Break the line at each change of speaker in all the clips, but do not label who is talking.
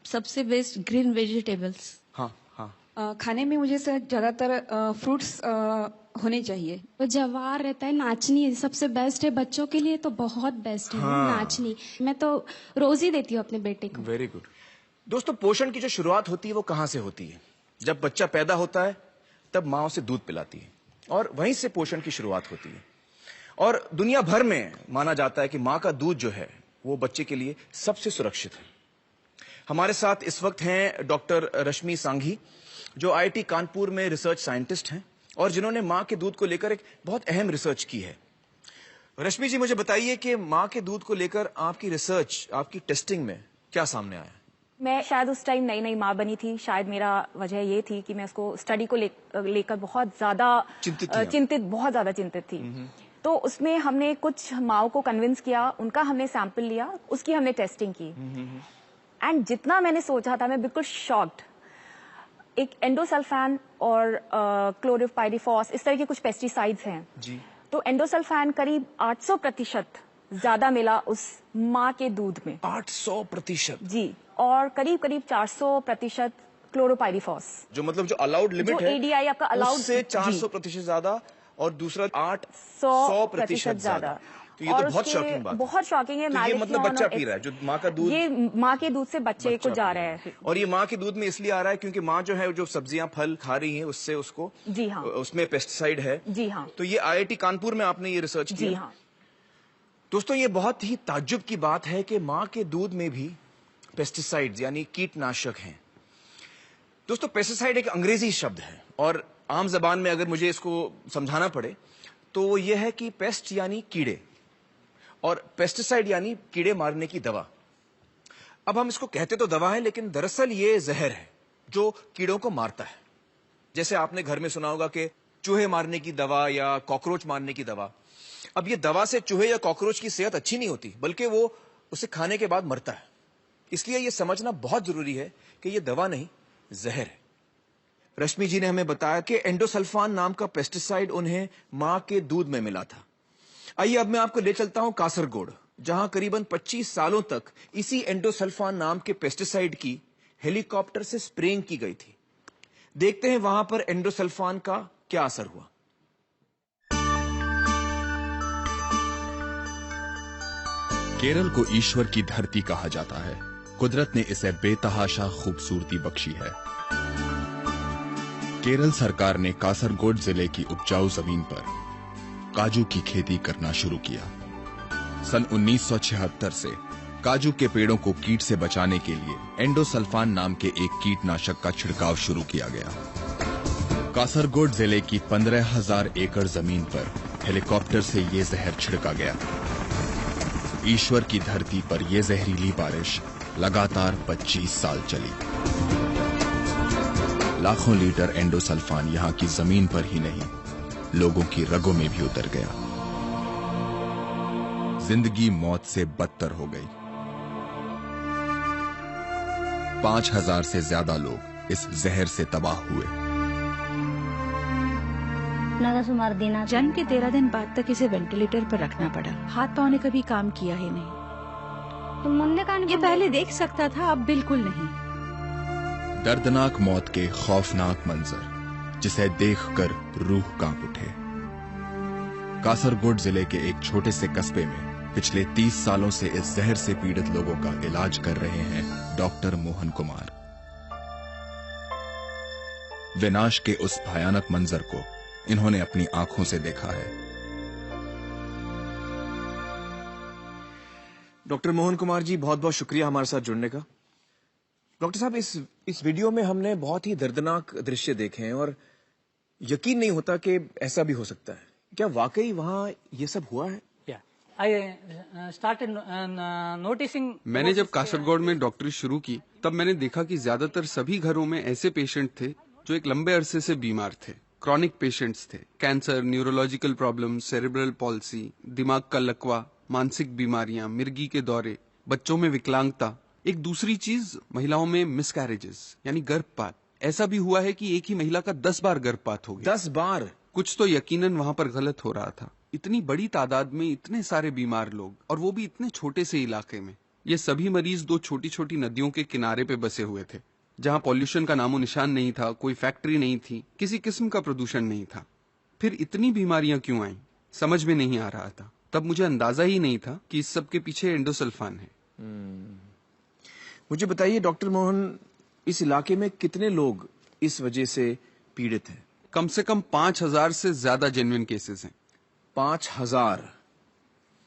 सबसे best green vegetables.
हाँ हाँ।
खाने में मुझे सर ज्यादातर फ्रूट्स होने चाहिए।
तो जवार रहता है, नाचनी सबसे बेस्ट है बच्चों के लिए, तो बहुत बेस्ट है नाचनी। मैं तो रोज ही देती हूँ अपने बेटे को।
Very good. दोस्तों, पोषण की जो शुरुआत होती है वो कहाँ से होती है? जब बच्चा पैदा होता है तब माँ उसे दूध पिलाती है और वहीं से पोषण की शुरुआत होती है। और दुनिया भर में माना जाता है कि माँ का दूध जो है वो बच्चे के लिए सबसे सुरक्षित है। हमारे साथ इस वक्त हैं डॉक्टर रश्मि सांघी, जो IIT कानपुर में रिसर्च साइंटिस्ट हैं और जिन्होंने माँ के दूध को लेकर एक बहुत अहम रिसर्च की है। रश्मि जी, मुझे बताइए कि माँ के दूध को लेकर आपकी रिसर्च, आपकी टेस्टिंग में क्या सामने आया?
मैं शायद उस टाइम नई नई माँ बनी थी। शायद मेरा वजह ये थी कि मैं उसको स्टडी को लेकर बहुत ज्यादा बहुत ज्यादा चिंतित थी। तो उसमें हमने कुछ माँओं को कन्विंस किया, उनका हमने सैंपल लिया, उसकी हमने टेस्टिंग की। एंड जितना मैंने सोचा था, मैं बिल्कुल शॉक्ड। एक एंडोसल्फान और क्लोरोपाइरीफॉस, इस तरह के कुछ पेस्टिसाइड्स हैं जी। तो एंडोसल्फान करीब 800% ज्यादा मिला उस माँ के दूध में।
800%
जी। और करीब 400% क्लोरोपाइरीफॉस,
जो मतलब जो अलाउड लिमिट है,
ADI आपका अलाउड
से 400% ज्यादा, और दूसरा 800% ज्यादा। तो ये तो बहुत शॉकिंग बात है।
बहुत शॉकिंग है।
तो ये मतलब बच्चा पी रहा है, जो माँ का दूध,
ये माँ के दूध से बच्चे को जा रहा है।
और ये माँ के दूध में इसलिए आ रहा है क्योंकि माँ जो है, जो सब्जियां फल खा रही है, उससे उसको,
जी हाँ,
उसमें पेस्टिसाइड है।
जी हाँ।
तो ये IIT कानपुर में आपने ये रिसर्च की?
जी हाँ।
दोस्तों, ये बहुत ही ताज्जुब की बात है कि माँ के दूध में भी पेस्टिसाइड्स यानी कीटनाशक हैं। दोस्तों, पेस्टिसाइड एक अंग्रेजी शब्द है और आम जबान में अगर मुझे इसको समझाना पड़े तो वो ये है कि पेस्ट यानी कीड़े और पेस्टिसाइड यानी कीड़े मारने की दवा। अब हम इसको कहते तो दवा है, लेकिन दरअसल ये जहर है जो कीड़ों को मारता है। जैसे आपने घर में सुना होगा कि चूहे मारने की दवा या कॉकरोच मारने की दवा। अब ये दवा से चूहे या कॉकरोच की सेहत अच्छी नहीं होती, बल्कि वो उसे खाने के बाद मरता है। इसलिए ये समझना बहुत जरूरी है कि ये दवा नहीं, जहर है। रश्मि जी ने हमें बताया कि एंडोसल्फान नाम का पेस्टिसाइड उन्हें मां के दूध में मिला था। आइए अब मैं आपको ले चलता हूं कासरगोड, जहां करीबन 25 सालों तक इसी एंडोसल्फान नाम के पेस्टिसाइड की हेलीकॉप्टर से स्प्रेइंग की गई थी। देखते हैं वहां पर एंडोसल्फान का क्या असर हुआ।
केरल को ईश्वर की धरती कहा जाता है। कुदरत ने इसे बेतहाशा खूबसूरती बख्शी है। केरल सरकार ने कासरगोड जिले की उपजाऊ जमीन पर काजू की खेती करना शुरू किया। सन 1976 से काजू के पेड़ों को कीट से बचाने के लिए एंडोसल्फान नाम के एक कीटनाशक का छिड़काव शुरू किया गया। कासरगोड जिले की 15,000 एकड़ जमीन पर हेलीकॉप्टर से ये जहर छिड़का गया। ईश्वर की धरती पर यह जहरीली बारिश लगातार 25 साल चली। लाखों लीटर एंडोसल्फान यहां की जमीन पर ही नहीं, लोगों की रगों में भी उतर गया। जिंदगी मौत से बदतर हो गई। 5,000 से ज्यादा लोग इस जहर से तबाह हुए।
जन्म के 13 दिन बाद तक इसे वेंटिलेटर पर रखना पड़ा। हाथ पांव ने कभी काम किया ही नहीं। ये पहले देख सकता था, अब बिल्कुल नहीं।
दर्दनाक मौत के खौफनाक मंजर जिसे देखकर रूह कांप उठे। कासरगोड जिले के एक छोटे से कस्बे में पिछले 30 सालों से इस जहर से पीड़ित लोगों का इलाज कर रहे हैं डॉक्टर मोहन कुमार। विनाश के उस भयानक मंजर को इन्होंने अपनी आंखों से देखा है।
डॉक्टर मोहन कुमार जी, बहुत बहुत शुक्रिया हमारे साथ जुड़ने का। डॉक्टर साहब, इस वीडियो में हमने बहुत ही दर्दनाक दृश्य देखे हैं और यकीन नहीं होता कि ऐसा भी हो सकता है। क्या वाकई वहां ये सब हुआ है?
मैंने जब कासरगोड में डॉक्टरी शुरू की तब मैंने देखा कि ज्यादातर सभी घरों में ऐसे पेशेंट थे जो एक लंबे अरसे से बीमार थे। क्रॉनिक पेशेंट्स थे। Cancer, neurological problem, cerebral palsy, दिमाग का लकवा, मानसिक बीमारियां, मिर्गी के दौरे, बच्चों में विकलांगता। एक दूसरी चीज, महिलाओं में मिसकैरेजेस यानी गर्भपात। ऐसा भी हुआ है कि एक ही महिला का 10 बार गर्भपात हो गया।
10 बार?
कुछ तो यकीनन वहां पर गलत हो रहा था। इतनी बड़ी तादाद में इतने सारे बीमार लोग, और वो भी इतने छोटे से इलाके में। ये सभी मरीज दो छोटी छोटी नदियों के किनारे पे बसे हुए थे, जहां पॉल्यूशन का नामो निशान नहीं था, कोई फैक्ट्री नहीं थी, किसी किस्म का प्रदूषण नहीं था। फिर इतनी बीमारियां क्यों आईं, समझ में नहीं आ रहा था। तब मुझे अंदाजा ही नहीं था कि इस सब के पीछे एंडोसल्फान है।
मुझे बताइए डॉक्टर मोहन, इस इलाके में कितने लोग इस वजह से पीड़ित हैं?
कम से कम 5000 से ज्यादा जेन्युइन केसेस हैं।
5000?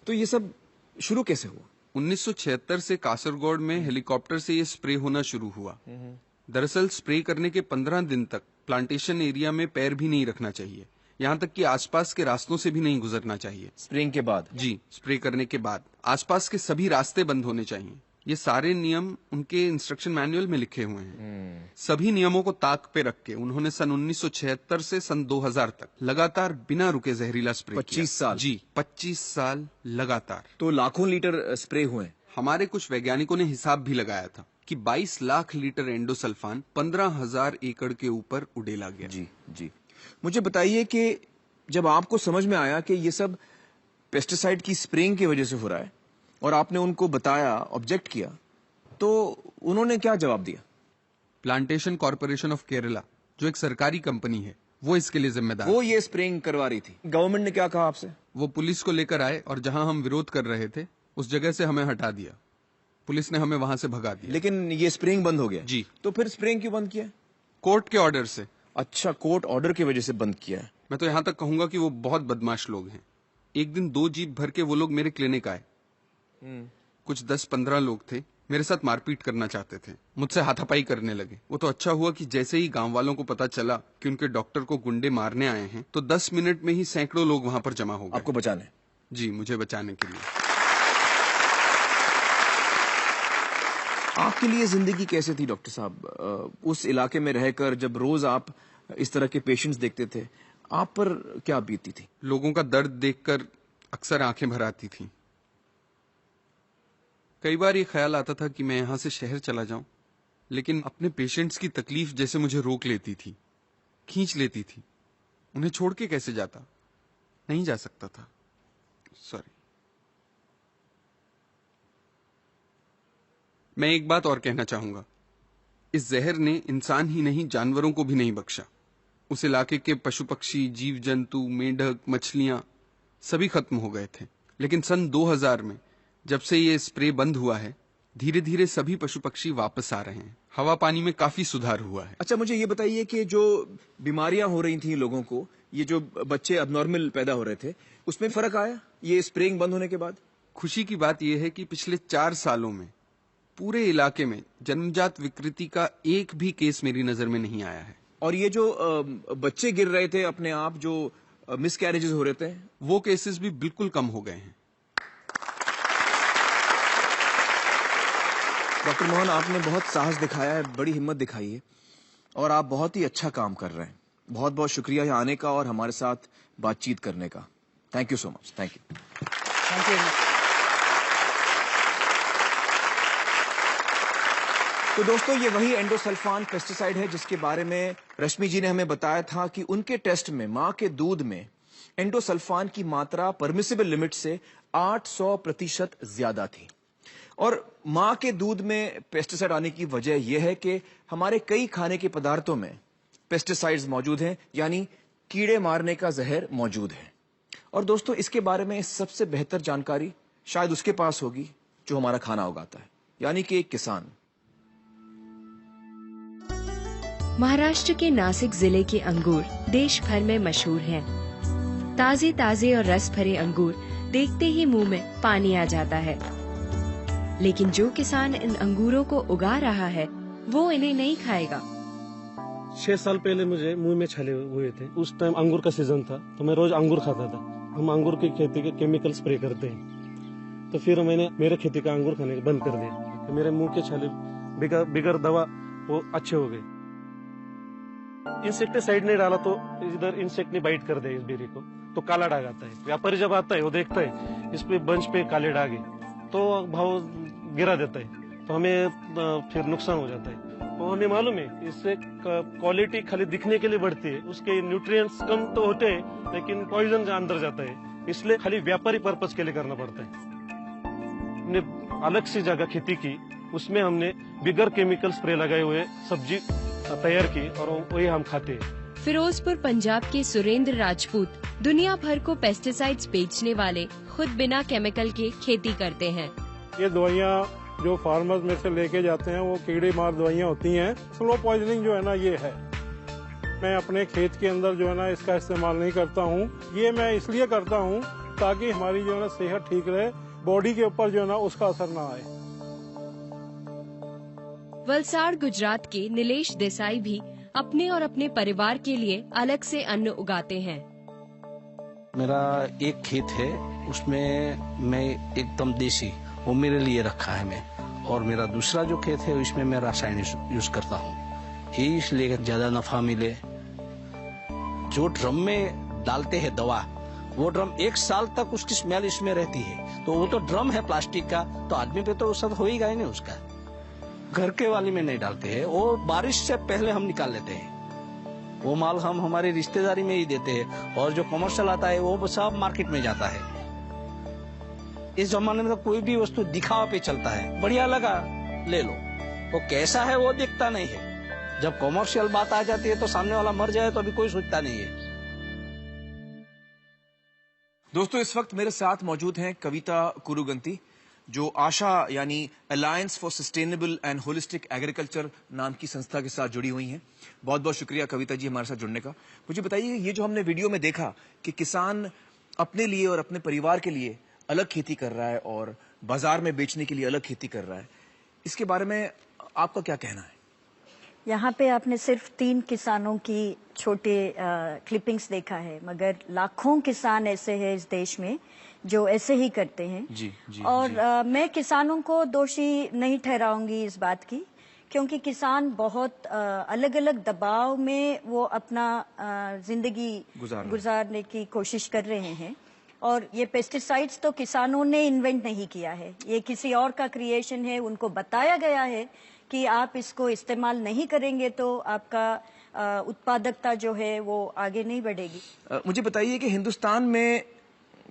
तो ये सब शुरू कैसे हुआ?
1976 से कासरगोड में हेलीकॉप्टर से ये स्प्रे होना शुरू हुआ। दरअसल स्प्रे करने के 15 दिन तक प्लांटेशन एरिया में पैर भी नहीं रखना चाहिए, यहाँ तक कि आसपास के रास्तों से भी नहीं गुजरना चाहिए।
स्प्रेइंग के बाद?
जी, स्प्रे करने के बाद आसपास के सभी रास्ते बंद होने चाहिए। ये सारे नियम उनके इंस्ट्रक्शन मैनुअल में लिखे हुए हैं। सभी नियमों को ताक पे रख के उन्होंने सन 1976 से सन 2000 तक लगातार बिना रुके जहरीला स्प्रे
25 साल?
जी, 25 साल लगातार।
तो लाखों लीटर स्प्रे हुए।
हमारे कुछ वैज्ञानिकों ने हिसाब भी लगाया था कि 22 लाख लीटर एंडोसल्फान 15,000 एकड़ के ऊपर उड़ेला गया।
जी जी। मुझे बताइए कि जब आपको समझ में आया कि ये सब पेस्टिसाइड की स्प्रेइंग की वजह से हो रहा है और आपने उनको बताया, ऑब्जेक्ट किया, तो उन्होंने क्या जवाब दिया?
प्लांटेशन कॉर्पोरेशन ऑफ केरला, जो एक सरकारी कंपनी है, वो इसके लिए जिम्मेदार।
वो ये स्प्रेइंग करवा रही थी। गवर्नमेंट ने क्या कहा आपसे?
वो पुलिस को लेकर आए और जहां हम विरोध कर रहे थे उस जगह से हमें हटा दिया। पुलिस ने हमें वहां से भगा दिया।
लेकिन ये स्प्रेइंग बंद हो गया?
जी।
तो फिर स्प्रेइंग क्यों बंद किया?
कोर्ट के ऑर्डर से।
अच्छा, कोर्ट ऑर्डर की वजह से बंद किया है।
मैं तो यहाँ तक कहूंगा कि वो बहुत बदमाश लोग हैं। एक दिन 2 जीप भर के वो लोग मेरे क्लिनिक आए। कुछ 10-15 लोग थे, मेरे साथ मारपीट करना चाहते थे, मुझसे हाथापाई करने लगे। वो तो अच्छा हुआ कि जैसे ही गांव वालों को पता चला कि उनके डॉक्टर को गुंडे मारने आए हैं, तो 10 मिनट में ही सैकड़ों लोग वहां पर जमा हो गए।
आपको बचाने?
जी, मुझे बचाने के लिए।
आपके लिए जिंदगी कैसे थी डॉक्टर साहब? उस इलाके में रहकर जब रोज आप इस तरह के पेशेंट्स देखते थे, आप पर क्या बीतती थी?
लोगों का दर्द देखकर अक्सर आंखें भर आती थी। कई बार ये ख्याल आता था कि मैं यहां से शहर चला जाऊं, लेकिन अपने पेशेंट्स की तकलीफ जैसे मुझे रोक लेती थी, खींच लेती थी। उन्हें छोड़ के कैसे जाता? नहीं जा सकता था। सॉरी। मैं एक बात और कहना चाहूंगा। इस जहर ने इंसान ही नहीं, जानवरों को भी नहीं बख्शा। उस इलाके के पशु पक्षी, जीव जंतु, मेंढक, मछलियां सभी खत्म हो गए थे। लेकिन सन 2000 में जब से ये स्प्रे बंद हुआ है, धीरे धीरे सभी पशु पक्षी वापस आ रहे हैं। हवा पानी में काफी सुधार हुआ है।
अच्छा, मुझे ये बताइए कि जो बीमारियां हो रही थी लोगों को, ये जो बच्चे अबनॉर्मल पैदा हो रहे थे, उसमें फर्क आया ये स्प्रेइंग बंद होने के बाद?
खुशी की बात यह है कि पिछले 4 सालों में पूरे इलाके में जन्मजात विकृति का एक भी केस मेरी नजर में नहीं आया है।
और ये जो बच्चे गिर रहे थे अपने आप, जो मिसकैरेजेस हो रहे थे,
वो केसेस भी बिल्कुल कम हो गए हैं।
डॉक्टर मोहन, आपने बहुत साहस दिखाया है, बड़ी हिम्मत दिखाई है और आप बहुत ही अच्छा काम कर रहे हैं। बहुत बहुत शुक्रिया यहाँ आने का और हमारे साथ बातचीत करने का। Thank you so much. Thank you.
Thank you.
तो दोस्तों, ये वही एंडोसल्फान पेस्टिसाइड है जिसके बारे में रश्मि जी ने हमें बताया था कि उनके टेस्ट में मां के दूध में एंडोसल्फान की मात्रा परमिसिबल लिमिट से 800% ज्यादा थी। और मां के दूध में पेस्टिसाइड आने की वजह यह है कि हमारे कई खाने के पदार्थों में पेस्टिसाइड्स मौजूद हैं, यानी कीड़े मारने का जहर मौजूद है। और दोस्तों, इसके बारे में सबसे बेहतर जानकारी शायद उसके पास होगी जो हमारा खाना उगाता है, यानी कि एक किसान।
महाराष्ट्र के नासिक जिले के अंगूर देश भर में मशहूर हैं। ताजे ताजे और रस भरे अंगूर देखते ही मुंह में पानी आ जाता है। लेकिन जो किसान इन अंगूरों को उगा रहा है, वो इन्हें नहीं खाएगा।
6 साल पहले मुझे मुंह में छाले हुए थे। उस टाइम अंगूर का सीजन था, तो मैं रोज अंगूर खाता था। हम अंगूर की खेती के केमिकल स्प्रे करते हैं, तो फिर मैंने मेरे खेती का अंगूर खाने बंद कर दिया। तो मेरे मुंह के छाले बिगर दवा वो अच्छे हो गए। इंसेक्टिसाइड नहीं डाला तो इधर इंसेक्ट ने बाइट कर दिया इस बेरी को, तो काला दाग आता है। व्यापारी जब आता है वो देखता है इस पे बंच पे काले दाग है, तो भाव गिरा देता है, तो हमें फिर नुकसान हो जाता है। तो हमें मालूम है इससे क्वालिटी खाली दिखने के लिए बढ़ती है, उसके न्यूट्रिएंट्स कम तो होते हैं लेकिन पॉइजन अंदर जाता है, इसलिए खाली व्यापारी पर्पज के लिए करना पड़ता है। हमने अलग सी जगह खेती की, उसमें हमने बिगर केमिकल स्प्रे लगाए हुए सब्जी तैयार की और वही हम खाते हैं।
फिरोजपुर पंजाब के सुरेंद्र राजपूत दुनिया भर को पेस्टिसाइड्स बेचने वाले खुद बिना केमिकल के खेती करते हैं।
ये दवाइयाँ जो फार्मर्स में से लेके जाते हैं वो कीड़े मार दवाइयाँ होती हैं। स्लो पॉइजनिंग जो है ना ये है, मैं अपने खेत के अंदर जो है ना इसका इस्तेमाल नहीं करता हूँ। ये मैं इसलिए करता हूँ ताकि हमारी जो है ना सेहत ठीक रहे, बॉडी के ऊपर जो है ना उसका असर ना आए।
वलसाड़ गुजरात के नीलेश देसाई भी अपने और अपने परिवार के लिए अलग से अन्न उगाते हैं।
मेरा एक खेत है, उसमें मैं एकदम देसी वो मेरे लिए रखा है मैं, और मेरा दूसरा जो खेत है उसमें मैं रासायनिक यूज करता हूँ, ये इसलिए ज्यादा नफा मिले। जो ड्रम में डालते हैं दवा, वो ड्रम 1 साल तक उसकी स्मेल इसमें रहती है, तो वो तो ड्रम है प्लास्टिक का, तो आदमी पे तो असर होगा ही नहीं उसका। घर के वाली में नहीं डालते हैं, वो बारिश से पहले हम निकाल लेते हैं। वो माल हम हमारी रिश्तेदारी में ही देते हैं, और जो कमर्शियल आता है वो सब मार्केट में जाता है। इस जमाने में तो कोई भी वस्तु दिखावा पे चलता है, बढ़िया लगा ले लो, वो कैसा है वो दिखता नहीं है। जब कमर्शियल बात आ जाती है तो सामने वाला मर जाए तो अभी कोई सोचता नहीं है।
दोस्तों, इस वक्त मेरे साथ मौजूद हैं कविता कुरुगंती, जो आशा यानी alliance for sustainable and holistic agriculture नाम की संस्था के साथ जुड़ी हुई हैं। बहुत बहुत शुक्रिया कविता जी हमारे साथ जुड़ने का। मुझे बताइए, ये जो हमने वीडियो में देखा कि किसान अपने लिए और अपने परिवार के लिए अलग खेती कर रहा है और बाजार में बेचने के लिए अलग खेती कर रहा है, इसके बारे में आपका क्या कहना है?
यहाँ पे आपने सिर्फ 3 किसानों की छोटे क्लिपिंग्स देखा है, मगर लाखों किसान ऐसे हैं इस देश में जो ऐसे ही करते हैं। जी, और जी। मैं किसानों को दोषी नहीं ठहराऊंगी इस बात की, क्योंकि किसान बहुत अलग अलग दबाव में वो अपना जिंदगी गुजारने की कोशिश कर रहे हैं। और ये पेस्टिसाइड्स तो किसानों ने इन्वेंट नहीं किया है, ये किसी और का क्रिएशन है। उनको बताया गया है कि आप इसको इस्तेमाल नहीं करेंगे तो आपका उत्पादकता जो है वो आगे नहीं बढ़ेगी।
मुझे बताइए कि हिंदुस्तान में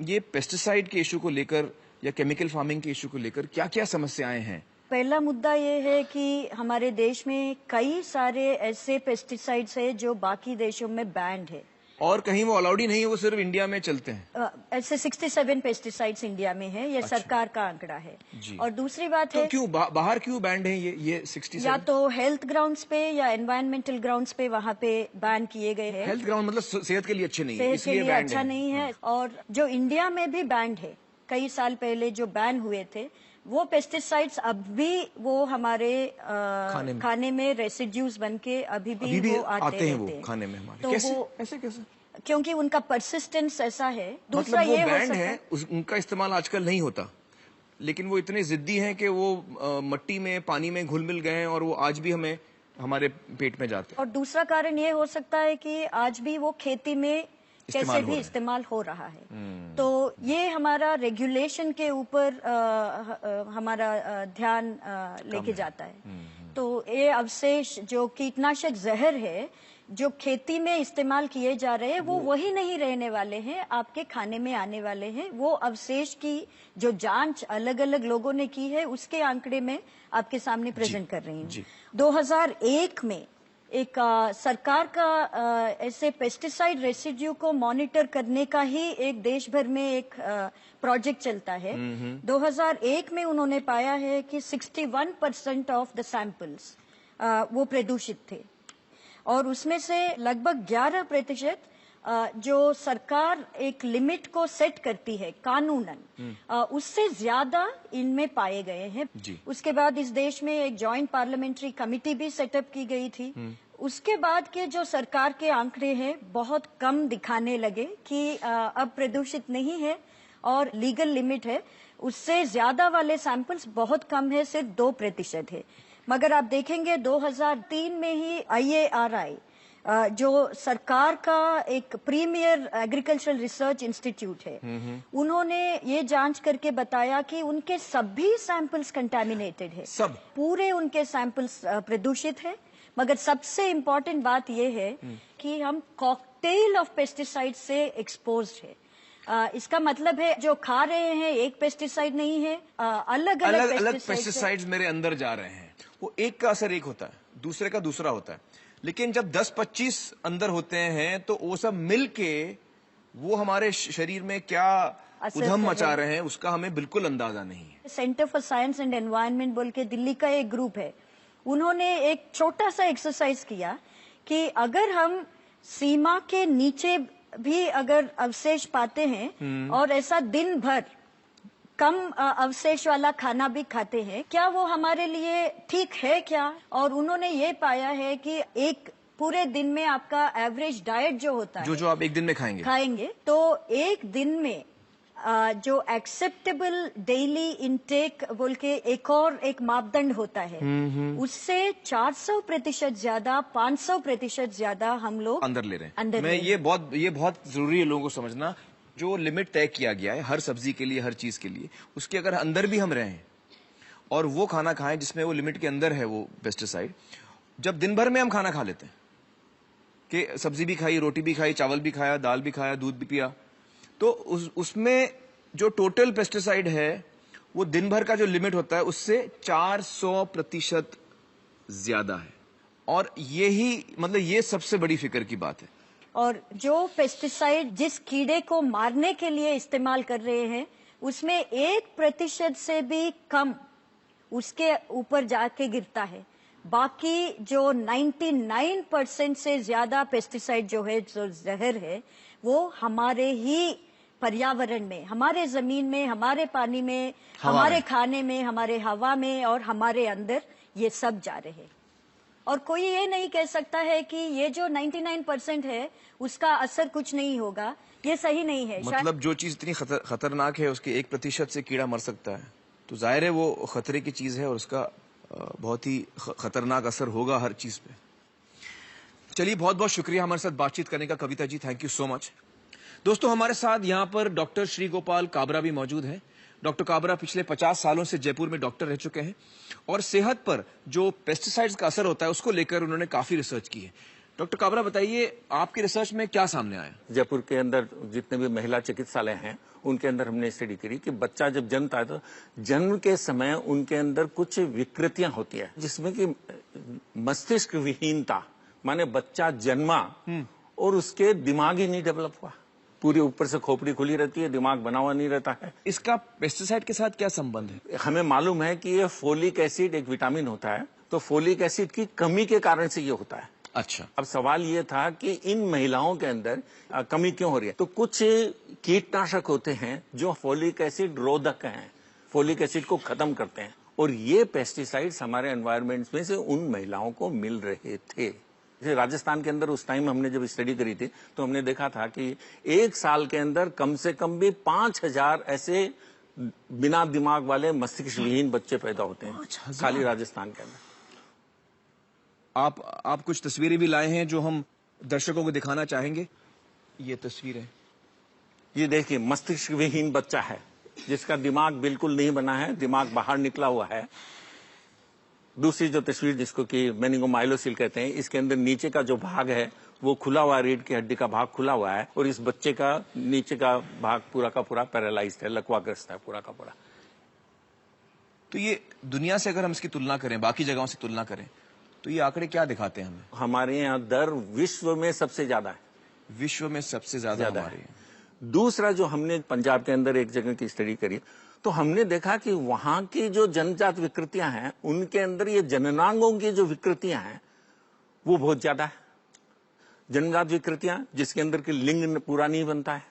ये पेस्टिसाइड के इशू को लेकर या केमिकल फार्मिंग के इशू को लेकर क्या क्या समस्याएं हैं?
पहला मुद्दा ये है कि हमारे देश में कई सारे ऐसे पेस्टिसाइड्स हैं जो बाकी देशों में बैंड है,
और कहीं वो अलाउड ही नहीं है, वो सिर्फ इंडिया में चलते हैं।
ऐसे 67 पेस्टिसाइड्स इंडिया में है, ये सरकार का आंकड़ा है। और दूसरी बात
तो
है,
क्यों बाहर क्यों बैंड है ये 67?
या तो हेल्थ ग्राउंड्स पे या एनवायरमेंटल ग्राउंड्स पे वहाँ पे बैन किए गए हैं।
हेल्थ ग्राउंड मतलब सेहत के लिए अच्छे नहीं है,
सेहत के लिए अच्छा नहीं है। और जो इंडिया में भी बैंड है, कई साल पहले जो बैन हुए थे, वो पेस्टिसाइड्स अब भी वो हमारे खाने में रेसिड्यूज बन के अभी भी वो आते हैं वो
खाने में हमारे।
तो
कैसे?
वो
ऐसे कैसे?
क्योंकि उनका परसिस्टेंस ऐसा है। दूसरा
मतलब
ये
वो
हो
बैंड
सकता
है, उनका इस्तेमाल आजकल नहीं होता, लेकिन वो इतने जिद्दी हैं कि वो मट्टी में पानी में घुल मिल गए हैं और वो आज भी हमें हमारे पेट में जाते हैं।
और दूसरा कारण ये हो सकता है कि आज भी वो खेती में कैसे भी इस्तेमाल हो रहा है। तो ये हमारा रेगुलेशन के ऊपर हमारा ध्यान लेके जाता है। तो ये अवशेष जो कीटनाशक जहर है जो खेती में इस्तेमाल किए जा रहे हैं, वो वही नहीं रहने वाले हैं, आपके खाने में आने वाले हैं। वो अवशेष की जो जांच अलग अलग लोगों ने की है, उसके आंकड़े में आपके सामने प्रेजेंट कर रही हूँ। 2001 में एक सरकार का ऐसे पेस्टिसाइड रेसिड्यू को मॉनिटर करने का ही एक देश भर में एक प्रोजेक्ट चलता है। 2001 में उन्होंने पाया है कि 61% ऑफ द सैंपल्स वो प्रदूषित थे, और उसमें से लगभग 11% जो सरकार एक लिमिट को सेट करती है कानूनन, उससे ज्यादा इनमें पाए गए हैं। उसके बाद इस देश में एक जॉइंट पार्लियामेंट्री कमिटी भी सेटअप की गई थी। उसके बाद के जो सरकार के आंकड़े हैं बहुत कम दिखाने लगे कि अब प्रदूषित नहीं है और लीगल लिमिट है। उससे ज्यादा वाले सैंपल्स बहुत कम है, सिर्फ 2% है। मगर आप देखेंगे 2003 में ही IARI जो सरकार का एक प्रीमियर एग्रीकल्चरल रिसर्च इंस्टीट्यूट है, उन्होंने ये जांच करके बताया कि उनके सभी सैंपल्स कंटामिनेटेड है, सब पूरे उनके सैंपल्स प्रदूषित है। मगर सबसे इम्पोर्टेंट बात ये है कि हम कॉकटेल ऑफ पेस्टिसाइड से एक्सपोज्ड है। इसका मतलब है जो खा रहे हैं एक पेस्टिसाइड नहीं है, अलग अलग
पेस्टिसाइड्स मेरे अंदर जा रहे हैं। वो एक का असर एक होता है, दूसरे का दूसरा होता है, लेकिन जब 10-25 अंदर होते हैं तो वो सब मिल के वो हमारे शरीर में क्या उधम मचा रहे हैं उसका हमें बिल्कुल अंदाजा नहीं है।
Centre for science and environment बोल के दिल्ली का एक ग्रुप है, उन्होंने एक छोटा सा एक्सरसाइज किया कि अगर हम सीमा के नीचे भी अगर अवशेष पाते हैं और ऐसा दिन भर कम अवशेष वाला खाना भी खाते हैं, क्या वो हमारे लिए ठीक है क्या? और उन्होंने ये पाया है कि एक पूरे दिन में आपका एवरेज डाइट जो होता है,
जो आप एक दिन में खाएंगे
तो एक दिन में जो एक्सेप्टेबल डेली इनटेक बोल के एक मापदंड होता है, उससे 400% ज्यादा, 500% ज्यादा हम लोग
अंदर ले रहे हैं। ये बहुत जरूरी है लोगों को समझना। जो लिमिट तय किया गया है हर सब्जी के लिए, हर चीज के लिए, उसके अगर अंदर भी हम रहें और वो खाना खाएं जिसमें वो लिमिट के अंदर है वो पेस्टिसाइड, जब दिन भर में हम खाना खा लेते हैं कि सब्जी भी खाई, रोटी भी खाई, चावल भी खाया, दाल भी खाया, दूध भी पिया, तो उसमें जो टोटल पेस्टिसाइड है वो दिन भर का जो लिमिट होता है उससे 400% ज्यादा है। और यही मतलब ये सबसे बड़ी फिक्र की बात है।
और जो पेस्टिसाइड जिस कीड़े को मारने के लिए इस्तेमाल कर रहे हैं उसमें 1% से भी कम उसके ऊपर जाके गिरता है। बाकी जो 99% से ज्यादा पेस्टिसाइड जो है, जो जहर है, वो हमारे ही पर्यावरण में, हमारे जमीन में, हमारे पानी में, हमारे खाने में, हमारे हवा में और हमारे अंदर ये सब जा रहे हैं। और कोई ये नहीं कह सकता है कि ये जो 99% है उसका असर कुछ नहीं होगा, ये सही नहीं है।
मतलब जो चीज इतनी खतरनाक है उसके 1% से कीड़ा मर सकता है, तो जाहिर है वो खतरे की चीज है और उसका बहुत ही खतरनाक असर होगा हर चीज पे। चलिए, बहुत बहुत शुक्रिया हमारे साथ बातचीत करने का Kavita ji, thank you so much. दोस्तों, हमारे साथ यहाँ पर डॉक्टर श्री गोपाल काबरा भी मौजूद हैं। डॉक्टर काबरा पिछले 50 सालों से जयपुर में डॉक्टर रह चुके हैं और सेहत पर जो पेस्टिसाइड्स का असर होता है उसको लेकर उन्होंने काफी रिसर्च की है। डॉक्टर काबरा, बताइए आपकी रिसर्च में क्या सामने आया?
जयपुर के अंदर जितने भी महिला चिकित्सालय हैं उनके अंदर हमने स्टडी करी कि बच्चा जब जन्मता है तो जन्म के समय उनके अंदर कुछ विकृतियां होती है, जिसमें कि मस्तिष्क विहीनता, माने बच्चा जन्मा और उसके दिमाग ही नहीं डेवलप हुआ, पूरी ऊपर से खोपड़ी खुली रहती है, दिमाग बना हुआ नहीं रहता है।
इसका पेस्टिसाइड के साथ क्या संबंध है?
हमें मालूम है कि ये फोलिक एसिड एक विटामिन होता है, तो फोलिक एसिड की कमी के कारण से ये होता है।
अच्छा,
अब सवाल ये था कि इन महिलाओं के अंदर कमी क्यों हो रही है? तो कुछ कीटनाशक होते हैं जो फोलिक एसिड रोधक हैं, फोलिक एसिड को खत्म करते हैं, और ये पेस्टिसाइड्स हमारे एनवायरमेंट में से उन महिलाओं को मिल रहे थे। जैसे राजस्थान के अंदर उस टाइम हमने जब स्टडी करी थी तो हमने देखा था कि एक साल के अंदर कम से कम भी 5000 ऐसे बिना दिमाग वाले मस्तिष्क विहीन बच्चे पैदा होते हैं खाली राजस्थान के अंदर।
आप कुछ तस्वीरें भी लाए हैं जो हम दर्शकों को दिखाना चाहेंगे। ये तस्वीर है,
ये देखिए, मस्तिष्क विहीन बच्चा है जिसका दिमाग बिल्कुल नहीं बना है, दिमाग बाहर निकला हुआ है। दूसरी जो तस्वीर जिसको कि मेनिंगोमाइलोसिल कहते हैं, इसके अंदर नीचे का जो भाग है वो खुला हुआ है, रीढ़ की हड्डी का भाग खुला हुआ है, और इस बच्चे का नीचे का भाग पूरा का पूरा पैरालाइज्ड है, लकवाग्रस्त है पूरा का पूरा।
तो ये दुनिया से अगर हम इसकी तुलना करें, बाकी जगहों से तुलना करें, तो ये आंकड़े क्या दिखाते हैं हमें?
हमारे यहाँ दर विश्व में सबसे ज्यादा है,
विश्व में सबसे ज्यादा हमारे यहाँ।
दूसरा जो हमने पंजाब के अंदर एक जगह की स्टडी करी तो हमने देखा कि वहां की जो जन्मजात विकृतियां हैं उनके अंदर ये जननांगों की जो विकृतियां हैं वो बहुत ज्यादा है। जन्मजात विकृतियां जिसके अंदर की लिंग पूरा नहीं बनता है,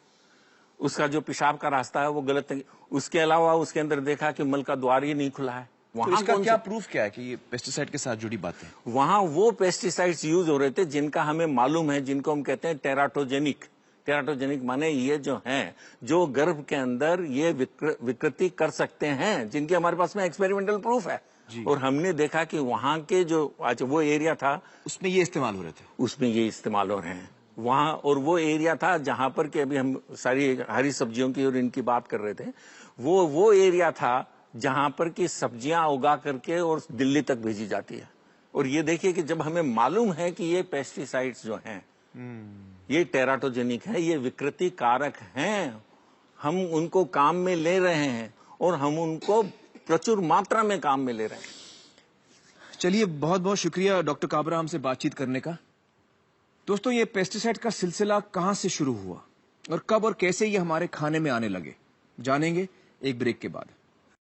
उसका जो पेशाब का रास्ता है वो गलत है, उसके अलावा उसके अंदर देखा कि मल का द्वार ही नहीं खुला है।
वहां तो इसका क्या प्रूफ क्या है कि ये पेस्टिसाइड के साथ जुड़ी बातें?
वहां वो पेस्टिसाइड्स यूज हो रहे थे जिनका हमें मालूम है, जिनको हम कहते हैं टेराटोजेनिक। टेराटोजेनिक माने ये जो हैं जो गर्भ के अंदर ये विकृति कर सकते हैं, जिनके हमारे पास में एक्सपेरिमेंटल प्रूफ है। और हमने देखा कि वहां के जो आज वो एरिया था
उसमें ये इस्तेमाल हो रहे थे,
उसमें ये इस्तेमाल हो रहे हैं वहां। और वो एरिया था जहां पर कि अभी हम सारी हरी सब्जियों की और इनकी बात कर रहे थे, वो एरिया था जहां पर की सब्जियां उगा करके और दिल्ली तक भेजी जाती है। और ये देखिए कि जब हमें मालूम है कि ये पेस्टिसाइड्स जो हैं ये टेराटोजेनिक है, ये विकृति कारक हैं,
हम उनको काम में ले रहे हैं और हम उनको प्रचुर मात्रा में काम में ले रहे हैं।
चलिए, बहुत बहुत शुक्रिया डॉक्टर काबरा हमसे बातचीत करने का। दोस्तों, ये पेस्टिसाइड का सिलसिला कहां से शुरू हुआ और कब और कैसे ये हमारे खाने में आने लगे, जानेंगे एक ब्रेक के बाद।